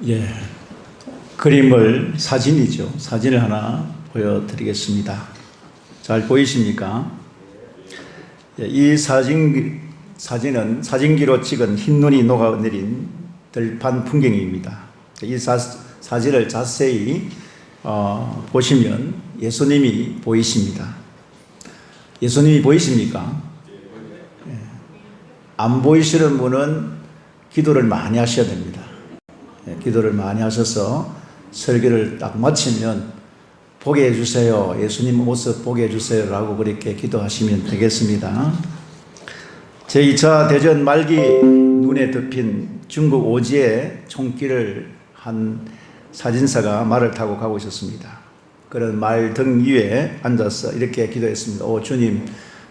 예, 그림을 사진을 하나 보여드리겠습니다. 잘 보이십니까? 예, 이 사진은 사진기로 찍은 흰눈이 녹아내린 들판 풍경입니다. 이 사진을 자세히 보시면 예수님이 보이십니다. 예수님이 보이십니까? 예, 안 보이시는 분은 기도를 많이 하셔야 됩니다. 기도를 많이 하셔서 설교를 딱 마치면 보게 해주세요. 예수님 모습 보게 해주세요. 라고 그렇게 기도하시면 되겠습니다. 제2차 대전 말기 눈에 덮인 중국 오지에 총기를 한 사진사가 말을 타고 가고 있었습니다. 그런 말 등 위에 앉아서 이렇게 기도했습니다. 오 주님,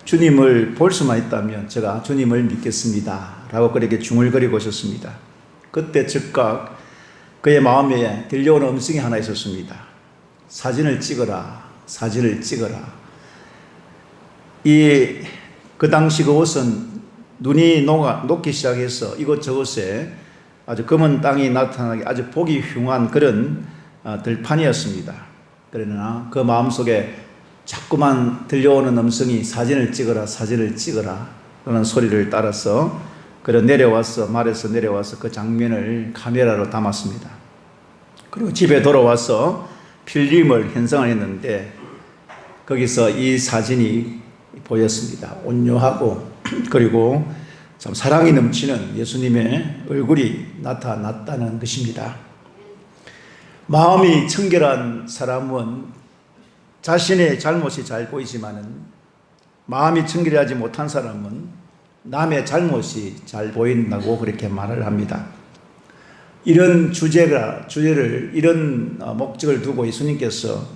주님을 볼 수만 있다면 제가 주님을 믿겠습니다. 라고 그렇게 중얼거리고 있었습니다. 그때 즉각 그의 마음에 들려오는 음성이 하나 있었습니다. 사진을 찍어라. 사진을 찍어라. 그 당시 그 옷은 눈이 녹기 시작해서 이곳저곳에 아주 검은 땅이 나타나게 아주 보기 흉한 그런 들판이었습니다. 그러나 그 마음속에 자꾸만 들려오는 음성이 사진을 찍어라. 사진을 찍어라. 그런 소리를 따라서 말에서 내려와서 그 장면을 카메라로 담았습니다. 그리고 집에 돌아와서 필름을 현상을 했는데 거기서 이 사진이 보였습니다. 온유하고 그리고 참 사랑이 넘치는 예수님의 얼굴이 나타났다는 것입니다. 마음이 청결한 사람은 자신의 잘못이 잘 보이지만은 마음이 청결하지 못한 사람은 남의 잘못이 잘 보인다고 그렇게 말을 합니다. 이런 주제를 이런 목적을 두고 예수님께서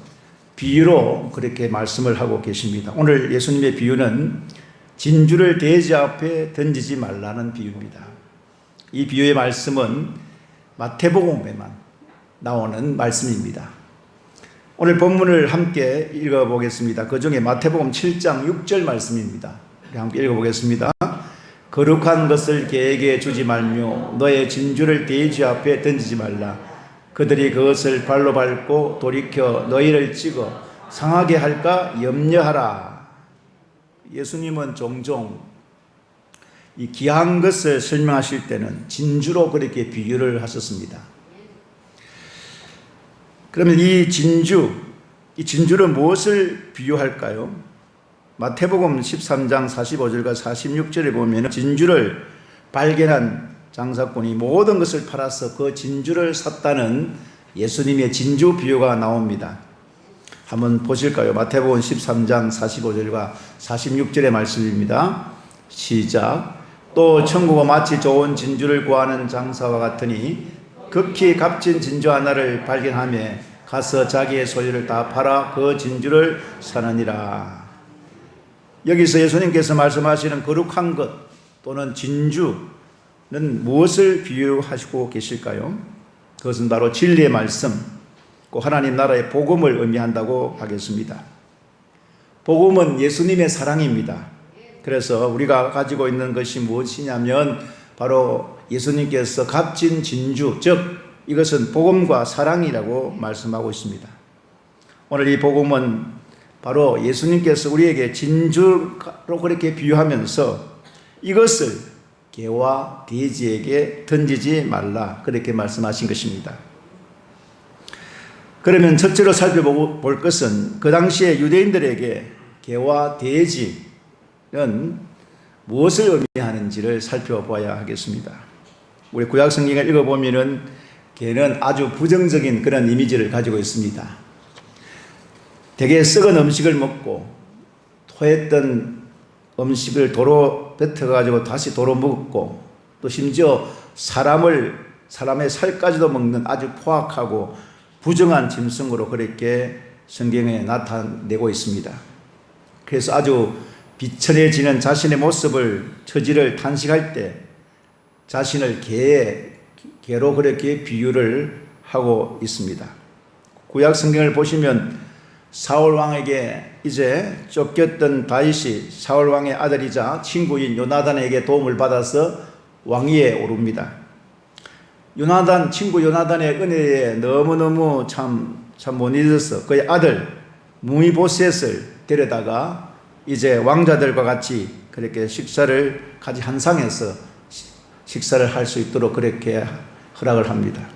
비유로 그렇게 말씀을 하고 계십니다. 오늘 예수님의 비유는 진주를 돼지 앞에 던지지 말라는 비유입니다. 이 비유의 말씀은 마태복음에만 나오는 말씀입니다. 오늘 본문을 함께 읽어보겠습니다. 그 중에 마태복음 7장 6절 말씀입니다. 함께 읽어보겠습니다. 거룩한 것을 개에게 주지 말며 너의 진주를 돼지 앞에 던지지 말라. 그들이 그것을 발로 밟고 돌이켜 너희를 찍어 상하게 할까 염려하라. 예수님은 종종 이 귀한 것을 설명하실 때는 진주로 그렇게 비유를 하셨습니다. 그러면 이 진주는 무엇을 비유할까요? 마태복음 13장 45절과 46절에 보면 진주를 발견한 장사꾼이 모든 것을 팔아서 그 진주를 샀다는 예수님의 진주 비유가 나옵니다. 한번 보실까요? 마태복음 13장 45절과 46절의 말씀입니다. 시작. 또 천국은 마치 좋은 진주를 구하는 장사와 같으니 극히 값진 진주 하나를 발견하며 가서 자기의 소유를 다 팔아 그 진주를 사느니라. 여기서 예수님께서 말씀하시는 거룩한 것 또는 진주는 무엇을 비유하시고 계실까요? 그것은 바로 진리의 말씀, 그 하나님 나라의 복음을 의미한다고 하겠습니다. 복음은 예수님의 사랑입니다. 그래서 우리가 가지고 있는 것이 무엇이냐면 바로 예수님께서 값진 진주, 즉 이것은 복음과 사랑이라고 말씀하고 있습니다. 오늘 이 복음은 바로 예수님께서 우리에게 진주로 그렇게 비유하면서 이것을 개와 돼지에게 던지지 말라 그렇게 말씀하신 것입니다. 그러면 첫째로 살펴볼 것은 그 당시에 유대인들에게 개와 돼지는 무엇을 의미하는지를 살펴봐야 하겠습니다. 우리 구약 성경을 읽어보면은 개는 아주 부정적인 그런 이미지를 가지고 있습니다. 대개 썩은 음식을 먹고 토했던 음식을 도로 뱉어가지고 다시 도로 먹고 또 심지어 사람의 살까지도 먹는 아주 포악하고 부정한 짐승으로 그렇게 성경에 나타내고 있습니다. 그래서 아주 비천해지는 자신의 모습을 처지를 탄식할 때 자신을 개로 그렇게 비유를 하고 있습니다. 구약 성경을 보시면 사울 왕에게 이제 쫓겼던 다윗이 사울 왕의 아들이자 친구인 요나단에게 도움을 받아서 왕위에 오릅니다. 친구 요나단의 은혜에 너무너무 참 못 잊어서 그의 아들 무이보셋을 데려다가 이제 왕자들과 같이 그렇게 식사를 같이 한상에서 식사를 할 수 있도록 그렇게 허락을 합니다.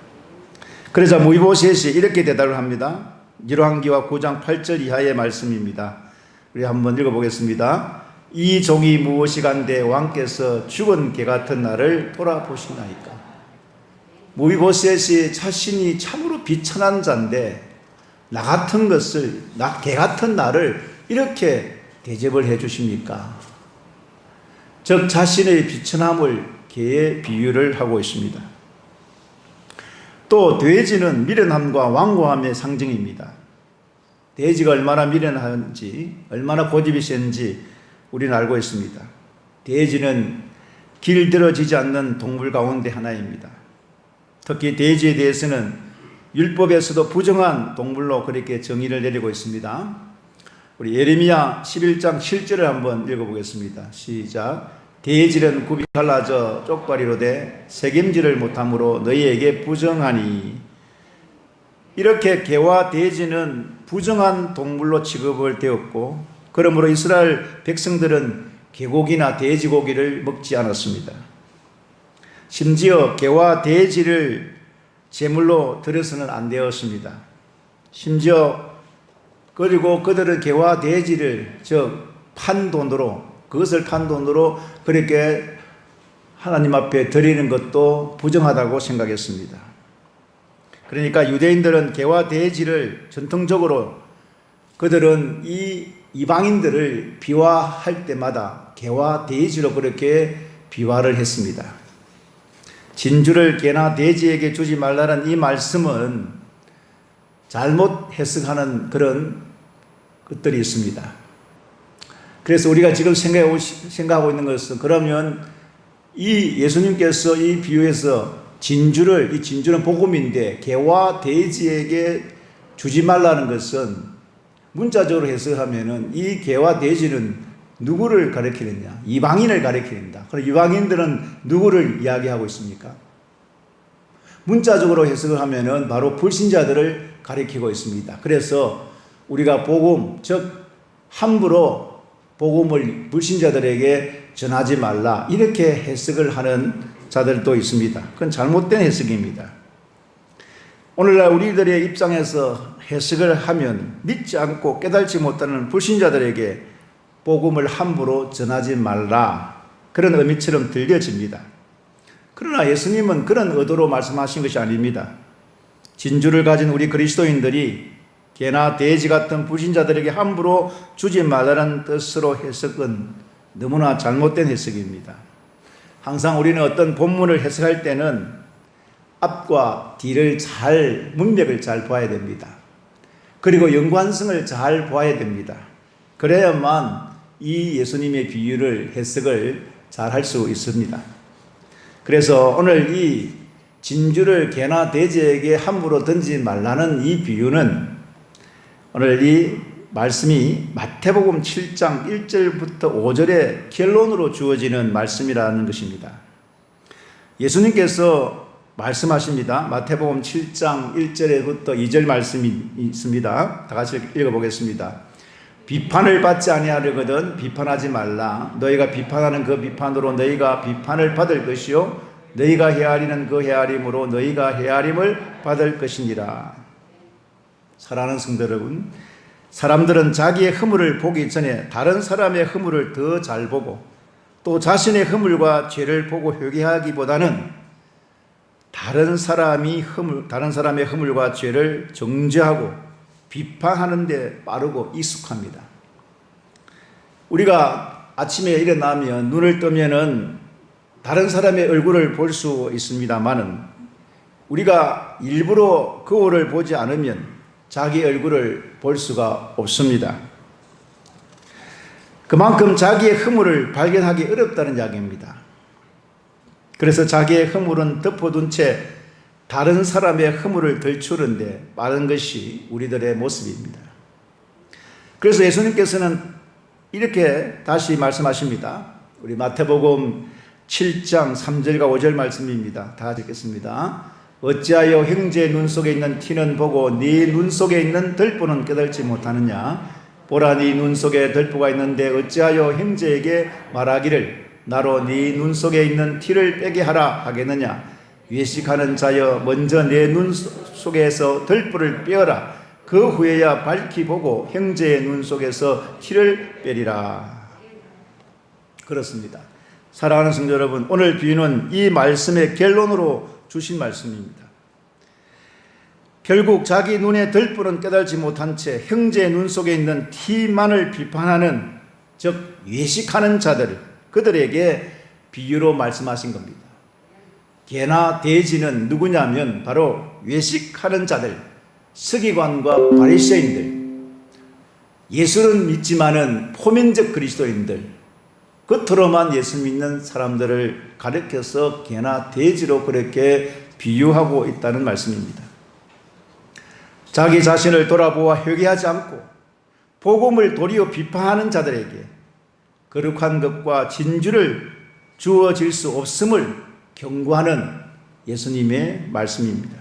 그러자 무이보셋이 이렇게 대답을 합니다. 열왕기하 9장 8절 이하의 말씀입니다. 우리 한번 읽어보겠습니다. 이 종이 무엇이간데 왕께서 죽은 개 같은 나를 돌아보시나이까. 무이보셋이 자신이 참으로 비천한 자인데 나 같은 것을, 개 같은 나를 이렇게 대접을 해 주십니까? 즉 자신의 비천함을 개에 비유를 하고 있습니다. 또 돼지는 미련함과 완고함의 상징입니다. 돼지가 얼마나 미련한지, 얼마나 고집이 센지 우리는 알고 있습니다. 돼지는 길들여지지 않는 동물 가운데 하나입니다. 특히 돼지에 대해서는 율법에서도 부정한 동물로 그렇게 정의를 내리고 있습니다. 우리 예레미야 11장 7절을 한번 읽어보겠습니다. 시작. 돼지는 굽이 갈라져 쪽발이로 돼 새김질을 못함으로 너희에게 부정하니. 이렇게 개와 돼지는 부정한 동물로 취급을 되었고, 그러므로 이스라엘 백성들은 개고기나 돼지고기를 먹지 않았습니다. 심지어 개와 돼지를 제물로 드려서는 안 되었습니다. 심지어 그리고 그들은 개와 돼지를 그것을 판 돈으로 그렇게 하나님 앞에 드리는 것도 부정하다고 생각했습니다. 그러니까 유대인들은 개와 돼지를 전통적으로 그들은 이 이방인들을 비화할 때마다 개와 돼지로 그렇게 비화를 했습니다. 진주를 개나 돼지에게 주지 말라는 이 말씀은 잘못 해석하는 그런 것들이 있습니다. 그래서 우리가 지금 생각하고 있는 것은, 그러면 이 예수님께서 이 비유에서 이 진주는 복음인데 개와 돼지에게 주지 말라는 것은 문자적으로 해석하면은 이 개와 돼지는 누구를 가리키느냐? 이방인을 가리킵니다. 그럼 이방인들은 누구를 이야기하고 있습니까? 문자적으로 해석을 하면은 바로 불신자들을 가리키고 있습니다. 그래서 우리가 복음, 즉 함부로 복음을 불신자들에게 전하지 말라, 이렇게 해석을 하는 자들도 있습니다. 그건 잘못된 해석입니다. 오늘날 우리들의 입장에서 해석을 하면 믿지 않고 깨달지 못하는 불신자들에게 복음을 함부로 전하지 말라, 그런 의미처럼 들려집니다. 그러나 예수님은 그런 의도로 말씀하신 것이 아닙니다. 진주를 가진 우리 그리스도인들이 개나 돼지 같은 불신자들에게 함부로 주지 말라는 뜻으로 해석은 너무나 잘못된 해석입니다. 항상 우리는 어떤 본문을 해석할 때는 앞과 뒤를 문맥을 잘 봐야 됩니다. 그리고 연관성을 잘 봐야 됩니다. 그래야만 이 예수님의 비유를 해석을 잘 할 수 있습니다. 그래서 오늘 이 진주를 개나 돼지에게 함부로 던지지 말라는 이 비유는, 오늘 이 말씀이 마태복음 7장 1절부터 5절의 결론으로 주어지는 말씀이라는 것입니다. 예수님께서 말씀하십니다. 마태복음 7장 1절부터 2절 말씀이 있습니다. 다 같이 읽어보겠습니다. 비판을 받지 아니하려거든 비판하지 말라. 너희가 비판하는 그 비판으로 너희가 비판을 받을 것이요 너희가 헤아리는 그 헤아림으로 너희가 헤아림을 받을 것이니라. 사랑하는 성도 여러분, 사람들은 자기의 허물을 보기 전에 다른 사람의 허물을 더 잘 보고, 또 자신의 허물과 죄를 보고 회개하기보다는 다른 사람의 허물과 죄를 정죄하고 비판하는 데 빠르고 익숙합니다. 우리가 아침에 일어나면 눈을 뜨면은 다른 사람의 얼굴을 볼 수 있습니다만은, 우리가 일부러 거울을 보지 않으면 자기 얼굴을 볼 수가 없습니다. 그만큼 자기의 허물을 발견하기 어렵다는 이야기입니다. 그래서 자기의 허물은 덮어둔 채 다른 사람의 허물을 들추는데 빠른 것이 우리들의 모습입니다. 그래서 예수님께서는 이렇게 다시 말씀하십니다. 우리 마태복음 7장 3절과 5절 말씀입니다. 다 읽겠습니다. 어찌하여 형제의 눈 속에 있는 티는 보고 네 눈 속에 있는 들보는 깨달지 못하느냐? 보라, 네 눈 속에 들보가 있는데 어찌하여 형제에게 말하기를 나로 네 눈 속에 있는 티를 빼게 하라 하겠느냐? 외식하는 자여, 먼저 내 눈 속에서 들보를 빼어라. 그 후에야 밝히 보고 형제의 눈 속에서 티를 빼리라. 그렇습니다. 사랑하는 성도 여러분, 오늘 비유는 이 말씀의 결론으로 주신 말씀입니다. 결국 자기 눈에 들보는 깨달지 못한 채 형제의 눈 속에 있는 티만을 비판하는, 즉 외식하는 자들, 그들에게 비유로 말씀하신 겁니다. 개나 돼지는 누구냐면 바로 외식하는 자들, 서기관과 바리새인들, 예수는 믿지만은 포민적 그리스도인들, 겉으로만 예수 믿는 사람들을 가리켜서 개나 돼지로 그렇게 비유하고 있다는 말씀입니다. 자기 자신을 돌아보아 회개하지 않고 복음을 도리어 비판하는 자들에게 거룩한 것과 진주를 주어질 수 없음을 경고하는 예수님의 말씀입니다.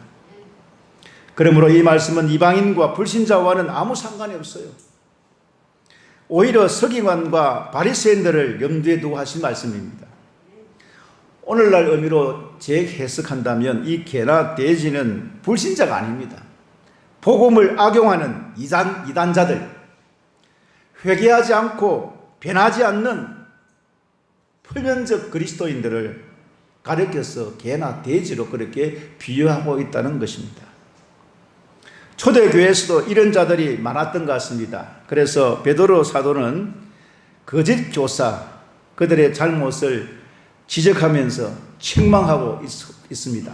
그러므로 이 말씀은 이방인과 불신자와는 아무 상관이 없어요. 오히려 서기관과 바리새인들을 염두에 두고 하신 말씀입니다. 오늘날 의미로 재해석한다면 이 개나 돼지는 불신자가 아닙니다. 복음을 악용하는 이단자들, 회개하지 않고 변하지 않는 표면적 그리스도인들을 가리켜서 개나 돼지로 그렇게 비유하고 있다는 것입니다. 초대교회에서도 이런 자들이 많았던 것 같습니다. 그래서 베드로 사도는 거짓 교사, 그들의 잘못을 지적하면서 책망하고 있습니다.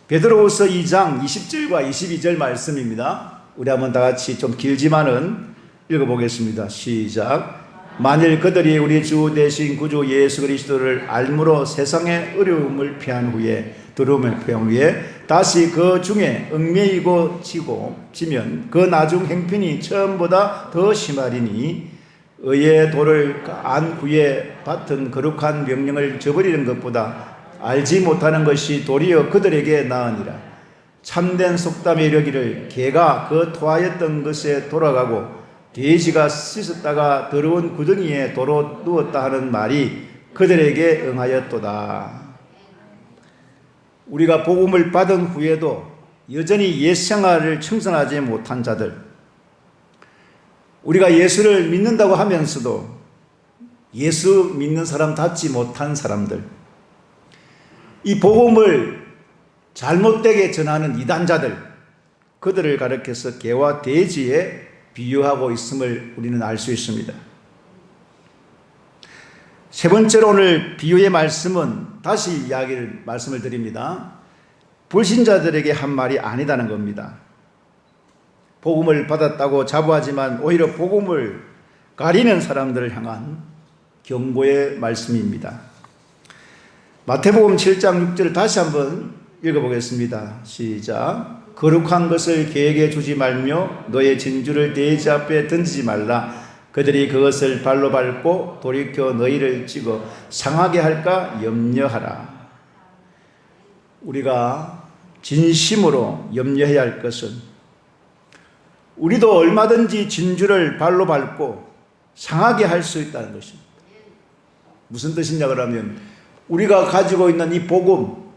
베드로후서 2장 20절과 22절 말씀입니다. 우리 한번 다 같이 좀 길지만은 읽어보겠습니다. 시작. 만일 그들이 우리 주 대신 구주 예수 그리스도를 알므로 세상의 어려움을 피한 후에, 두려움을 피한 후에 다시 그 중에 얽매이고 지면 그 나중 행편이 처음보다 더 심하리니 의의 도를 안 후에 받은 거룩한 명령을 저버리는 것보다 알지 못하는 것이 도리어 그들에게 나으니라. 참된 속담에 이르기를 개가 그 토하였던 것에 돌아가고 돼지가 씻었다가 더러운 구덩이에 도로 누웠다 하는 말이 그들에게 응하였도다. 우리가 복음을 받은 후에도 여전히 옛 생활을 청산하지 못한 자들, 우리가 예수를 믿는다고 하면서도 예수 믿는 사람답지 못한 사람들, 이 복음을 잘못되게 전하는 이단자들, 그들을 가리켜서 개와 돼지에 비유하고 있음을 우리는 알 수 있습니다. 세 번째로 오늘 비유의 말씀은 다시 말씀을 드립니다. 불신자들에게 한 말이 아니다는 겁니다. 복음을 받았다고 자부하지만 오히려 복음을 가리는 사람들을 향한 경고의 말씀입니다. 마태복음 7장 6절을 다시 한번 읽어보겠습니다. 시작. 거룩한 것을 개에게 주지 말며 너의 진주를 돼지 앞에 던지지 말라. 그들이 그것을 발로 밟고 돌이켜 너희를 찍어 상하게 할까 염려하라. 우리가 진심으로 염려해야 할 것은, 우리도 얼마든지 진주를 발로 밟고 상하게 할 수 있다는 것입니다. 무슨 뜻이냐 그러면, 우리가 가지고 있는 이 복음,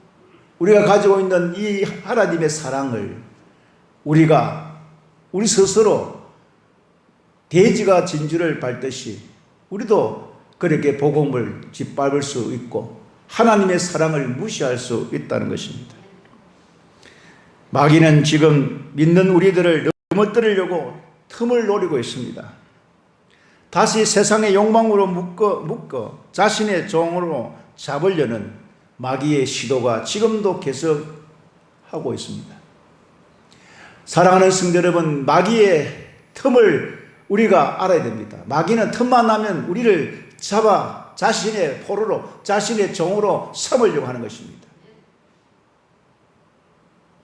우리가 가지고 있는 이 하나님의 사랑을 우리 스스로 돼지가 진주를 밟듯이 우리도 그렇게 복음을 짓밟을 수 있고 하나님의 사랑을 무시할 수 있다는 것입니다. 마귀는 지금 믿는 우리들을 넘어뜨리려고 틈을 노리고 있습니다. 다시 세상의 욕망으로 묶어 자신의 종으로 잡으려는 마귀의 시도가 지금도 계속하고 있습니다. 사랑하는 성도 여러분, 마귀의 틈을 우리가 알아야 됩니다. 마귀는 틈만 나면 우리를 잡아 자신의 포로로, 자신의 종으로 삼으려고 하는 것입니다.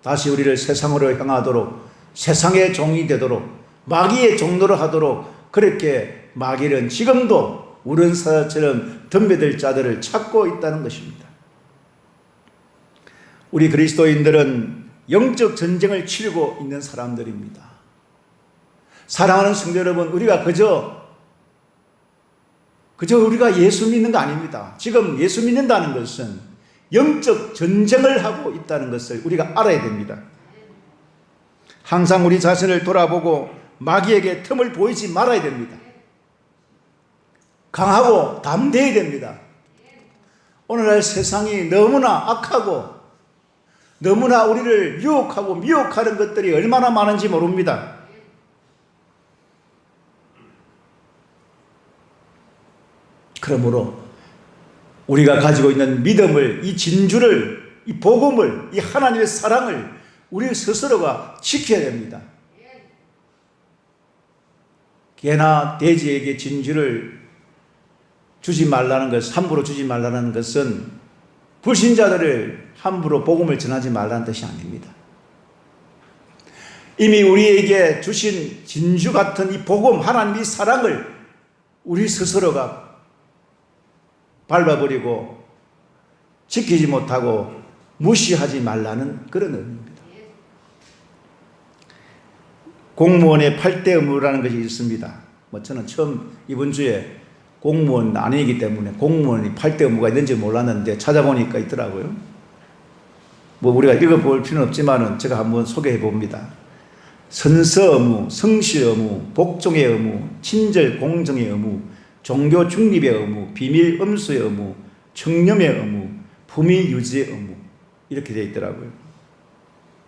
다시 우리를 세상으로 향하도록, 세상의 종이 되도록, 마귀의 종노로 하도록, 그렇게 마귀는 지금도 우른사자처럼 덤벼들 자들을 찾고 있다는 것입니다. 우리 그리스도인들은 영적 전쟁을 치르고 있는 사람들입니다. 사랑하는 성도 여러분, 우리가 그저 우리가 예수 믿는 거 아닙니다. 지금 예수 믿는다는 것은 영적 전쟁을 하고 있다는 것을 우리가 알아야 됩니다. 항상 우리 자신을 돌아보고 마귀에게 틈을 보이지 말아야 됩니다. 강하고 담대해야 됩니다. 오늘날 세상이 너무나 악하고 너무나 우리를 유혹하고 미혹하는 것들이 얼마나 많은지 모릅니다. 그러므로 우리가 가지고 있는 믿음을, 이 진주를, 이 복음을, 이 하나님의 사랑을 우리 스스로가 지켜야 됩니다. 개나 돼지에게 진주를 주지 말라는 것, 함부로 주지 말라는 것은 불신자들을 함부로 복음을 전하지 말라는 뜻이 아닙니다. 이미 우리에게 주신 진주 같은 이 복음, 하나님의 사랑을 우리 스스로가 밟아버리고 지키지 못하고 무시하지 말라는 그런 의미입니다. 공무원의 8대 의무라는 것이 있습니다. 저는 처음 이번 주에 공무원 아니기 때문에 공무원이 8대 의무가 있는지 몰랐는데 찾아보니까 있더라고요. 우리가 읽어볼 필요는 없지만 제가 한번 소개해 봅니다. 선서 의무, 성실 의무, 복종의 의무, 친절 공정의 의무, 종교 중립의 의무, 비밀 음수의 의무, 청렴의 의무, 품위 유지의 의무, 이렇게 되어 있더라고요.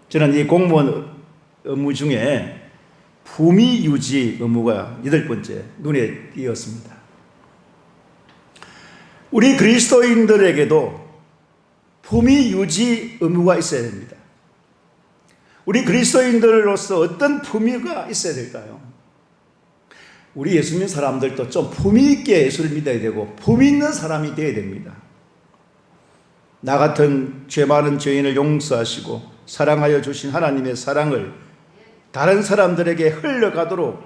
저는 이 공무원 의무 중에 품위 유지 의무가 8번째 눈에 띄었습니다. 우리 그리스도인들에게도 품위 유지 의무가 있어야 됩니다. 우리 그리스도인들로서 어떤 품위가 있어야 될까요? 우리 예수 믿는 사람들도 좀 품위 있게 예수를 믿어야 되고 품위 있는 사람이 되어야 됩니다. 나 같은 죄 많은 죄인을 용서하시고 사랑하여 주신 하나님의 사랑을 다른 사람들에게 흘러가도록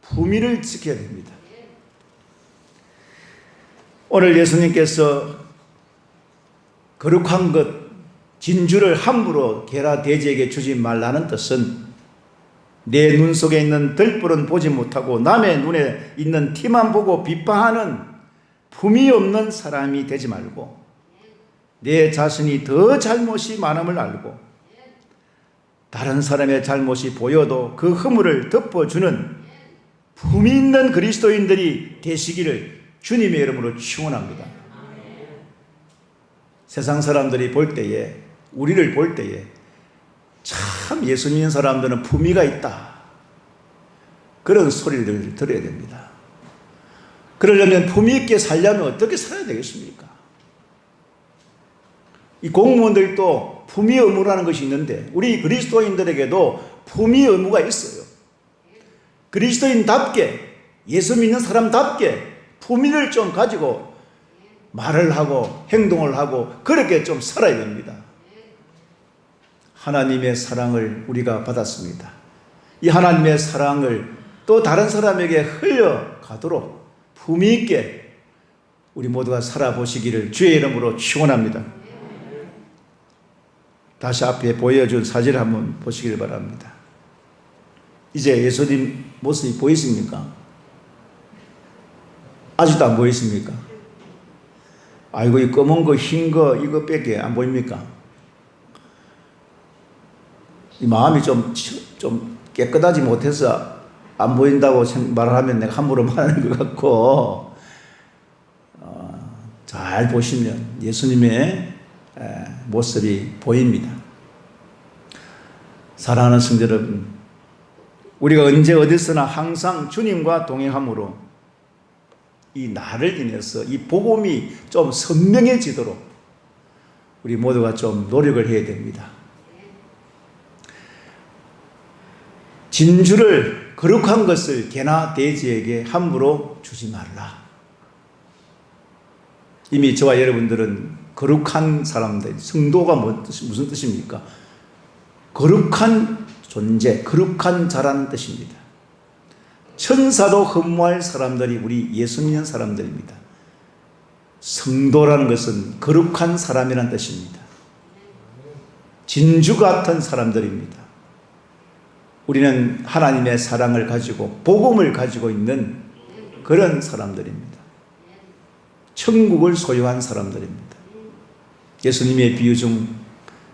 품위를 지켜야 됩니다. 오늘 예수님께서 거룩한 것, 진주를 함부로 개나 돼지에게 주지 말라는 뜻은 내 눈 속에 있는 들불은 보지 못하고 남의 눈에 있는 티만 보고 비방하는 품위 없는 사람이 되지 말고 내 자신이 더 잘못이 많음을 알고 다른 사람의 잘못이 보여도 그 허물을 덮어주는 품위 있는 그리스도인들이 되시기를 주님의 이름으로 축원합니다. 세상 사람들이 볼 때에, 우리를 볼 때에 참 예수 믿는 사람들은 품위가 있다, 그런 소리를 들어야 됩니다. 그러려면 품위 있게 살려면 어떻게 살아야 되겠습니까? 이 공무원들도 품위 의무라는 것이 있는데 우리 그리스도인들에게도 품위 의무가 있어요. 그리스도인답게, 예수 믿는 사람답게 품위를 좀 가지고 말을 하고 행동을 하고 그렇게 좀 살아야 됩니다. 하나님의 사랑을 우리가 받았습니다. 이 하나님의 사랑을 또 다른 사람에게 흘려가도록 품위 있게 우리 모두가 살아보시기를 주의 이름으로 축원합니다. 다시 앞에 보여준 사진을 한번 보시길 바랍니다. 이제 예수님 모습이 보이십니까? 아직도 안 보이십니까? 아이고, 이 검은 거, 흰 거, 이거 빼게 안 보입니까? 이 마음이 좀 깨끗하지 못해서 안 보인다고 말하면 내가 함부로 말하는 것 같고, 잘 보시면 예수님의 모습이 보입니다. 사랑하는 성도 여러분, 우리가 언제 어디서나 항상 주님과 동행함으로 이 나를 인해서 이 복음이 좀 선명해지도록 우리 모두가 좀 노력을 해야 됩니다. 진주를, 거룩한 것을 개나 돼지에게 함부로 주지 말라. 이미 저와 여러분들은 거룩한 사람들, 성도가 무슨 뜻입니까? 거룩한 존재, 거룩한 자라는 뜻입니다. 천사도 흠모할 사람들이 우리 예수 믿는 사람들입니다. 성도라는 것은 거룩한 사람이라는 뜻입니다. 진주 같은 사람들입니다. 우리는 하나님의 사랑을 가지고 복음을 가지고 있는 그런 사람들입니다. 천국을 소유한 사람들입니다. 예수님의 비유 중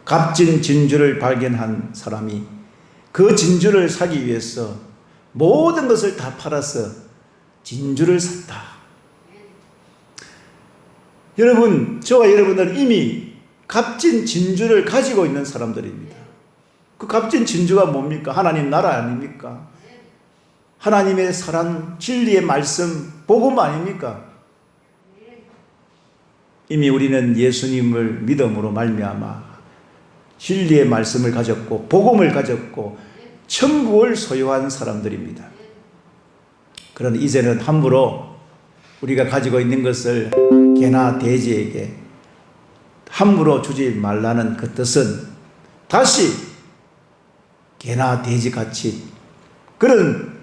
값진 진주를 발견한 사람이 그 진주를 사기 위해서 모든 것을 다 팔아서 진주를 샀다. 여러분, 저와 여러분들은 이미 값진 진주를 가지고 있는 사람들입니다. 그 값진 진주가 뭡니까? 하나님 나라 아닙니까? 하나님의 사랑, 진리의 말씀, 복음 아닙니까? 이미 우리는 예수님을 믿음으로 말미암아 진리의 말씀을 가졌고 복음을 가졌고 천국을 소유한 사람들입니다. 그러나 이제는 함부로 우리가 가지고 있는 것을 개나 돼지에게 함부로 주지 말라는 그 뜻은 다시 개나 돼지같이 그런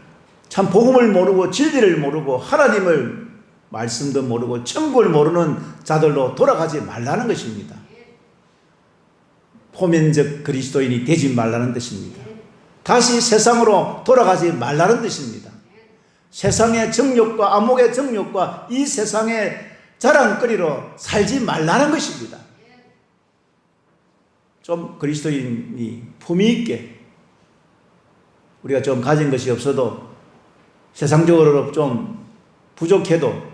참 복음을 모르고 진리를 모르고 하나님을 말씀도 모르고 천국을 모르는 자들로 돌아가지 말라는 것입니다. 포면적 그리스도인이 되지 말라는 뜻입니다. 다시 세상으로 돌아가지 말라는 뜻입니다. 세상의 정욕과 안목의 정욕과 이 세상의 자랑거리로 살지 말라는 것입니다. 좀 그리스도인이 품위 있게 우리가 좀 가진 것이 없어도 세상적으로 좀 부족해도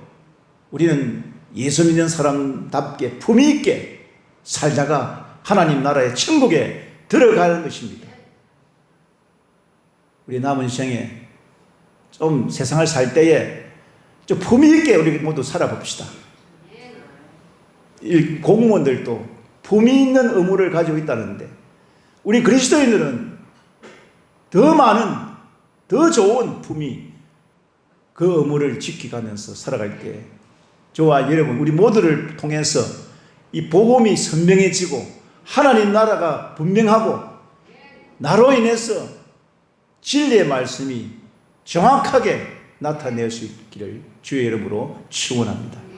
우리는 예수 믿는 사람답게 품위 있게 살다가 하나님 나라의 천국에 들어가는 것입니다. 우리 남은 생에 좀 세상을 살 때에 좀 품위 있게 우리 모두 살아봅시다. 공무원들도 품위 있는 의무를 가지고 있다는데 우리 그리스도인들은 더 많은 더 좋은 품위 그 의무를 지켜가면서 살아갈 때 저와 여러분 우리 모두를 통해서 이 복음이 선명해지고 하나님 나라가 분명하고 나로 인해서 진리의 말씀이 정확하게 나타낼 수 있기를 주의 이름으로 축원합니다.